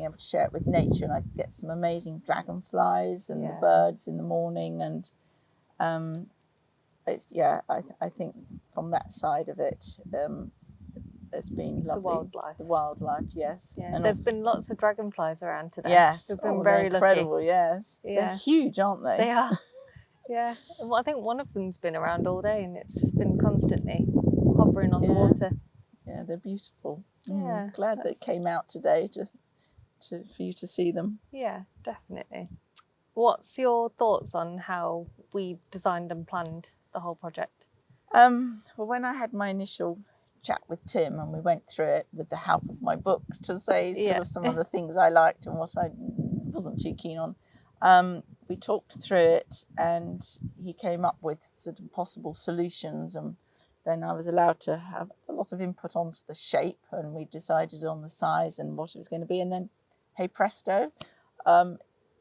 being able to share it with nature, and I get some amazing dragonflies and the birds in the morning, and it's I think from that side of it, it's been lovely. The wildlife, yes. Yeah, and there's been lots of dragonflies around today. Yes, we've been very incredible. lucky. Yes, they're huge, aren't they? They are. Yeah, well, I think one of them's been around all day, and it's just been constantly hovering on the water. Yeah, they're beautiful. Yeah, glad they came out today for you to see them. Yeah, definitely. What's your thoughts on how we designed and planned the whole project? Well, when I had my initial chat with Tim and we went through it with the help of my book to say sort of some of the things I liked and what I wasn't too keen on, we talked through it and he came up with sort of possible solutions, and then I was allowed to have a lot of input onto the shape, and we decided on the size and what it was going to be, and then hey presto,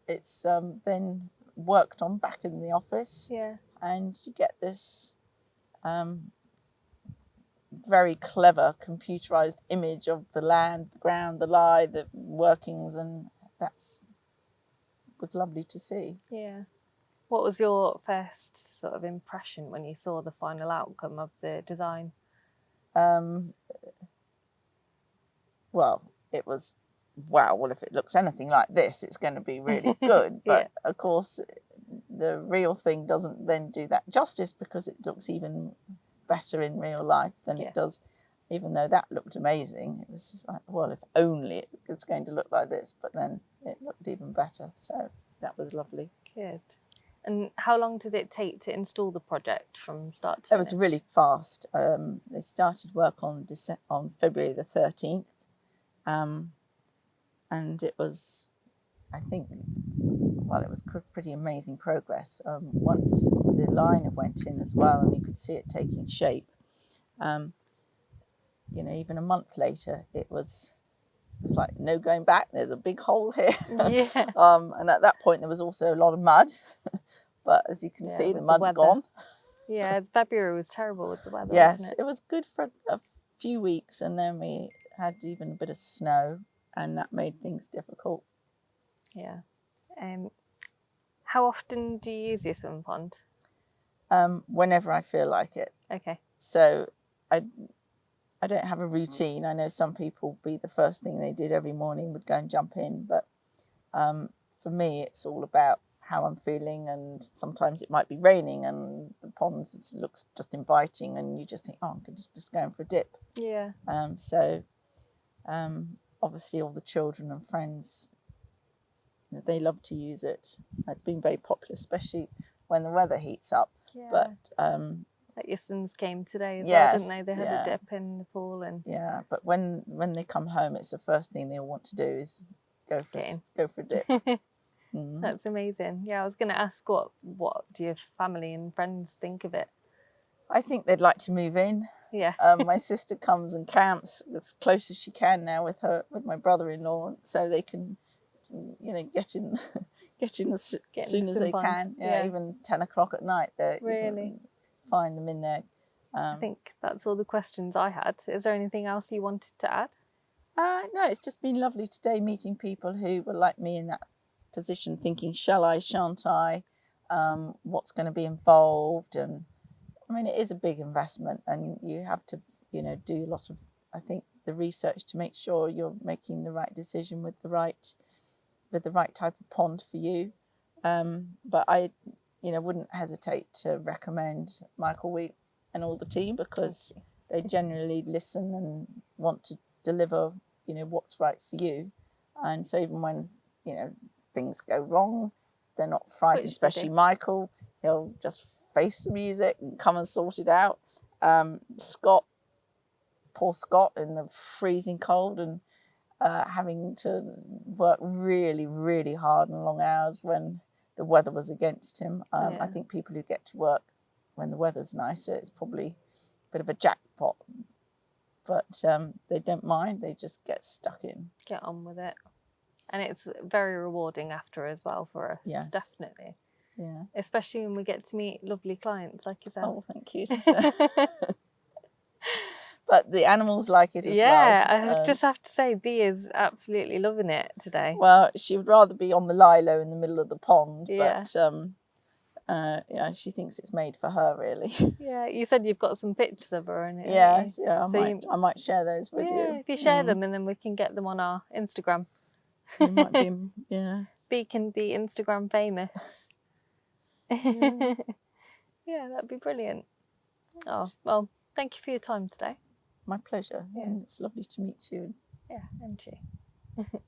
it's then worked on back in the office, and you get this very clever computerized image of the land, the ground, the lie, the workings, and was lovely to see. Yeah. What was your first sort of impression when you saw the final outcome of the design? Well, it was, wow, well, if it looks anything like this, it's going to be really good. But of course, the real thing doesn't then do that justice, because it looks even better in real life than it does, even though that looked amazing. It was like, well, if only it's going to look like this, but then it looked even better. So that was lovely. Good. And how long did it take to install the project from start to finish? It was really fast. They started work on February the 13th. And it was, I think, well, it was pretty amazing progress. Once the liner went in as well and you could see it taking shape, you know, even a month later, it was like, no going back, there's a big hole here. And at that point, there was also a lot of mud. But as you can see, the mud's gone. Yeah, February was terrible with the weather, yes, wasn't it was good for a few weeks, and then we had even a bit of snow, and that made things difficult. Yeah. How often do you use your swim pond? Whenever I feel like it. Okay. So I don't have a routine. I know some people, be the first thing they did every morning would go and jump in, but for me, it's all about how I'm feeling, and sometimes it might be raining and the pond looks just inviting and you just think, oh, I'm just going for a dip. Yeah. So obviously all the children and friends, you know, they love to use it. It's been very popular, especially when the weather heats up. Yeah. But like your sons came today as well, didn't they? They had a dip in the pool, and but when they come home, it's the first thing they want to do is go for a dip. That's amazing. Yeah, I was going to ask, what do your family and friends think of it? I think they'd like to move in. Yeah. My sister comes and camps as close as she can now with my brother-in-law, so they can, you know, get in as soon as they can. Yeah, even 10 o'clock at night. Really? You can find them in there. I think that's all the questions I had. Is there anything else you wanted to add? No, it's just been lovely today meeting people who were like me in that position, thinking, shall I, shan't I? What's going to be involved? And I mean, it is a big investment, and you have to, you know, do a lot of, I think, the research to make sure you're making the right decision with the right type of pond for you. But I, you know, wouldn't hesitate to recommend Michael Wheat and all the team, because they generally listen and want to deliver, you know, what's right for you. And so even when, you know, things go wrong, they're not frightened, especially Michael. He'll just face the music and come and sort it out. Poor Scott, in the freezing cold and having to work really, really hard and long hours when the weather was against him. I think people who get to work when the weather's nicer, it's probably a bit of a jackpot. But they don't mind, they just get stuck in. Get on with it. And it's very rewarding after as well for us. Yes. Definitely. Yeah. Especially when we get to meet lovely clients like yourself. Oh, thank you. but the animals like it as Yeah, well. I just have to say, Dee is absolutely loving it today. Well, she would rather be on the lilo in the middle of the pond, Yeah. but yeah, she thinks it's made for her, really. Yeah, you said you've got some pictures of her in it. Yes, yeah, So I might share those with yeah, you. if you share them, and then we can get them on our Instagram. It might be, yeah. Bee can be Instagram famous. Yeah. Yeah, that'd be brilliant. Oh, well, thank you for your time today. My pleasure. Yeah. And it's lovely to meet you. Yeah, and you.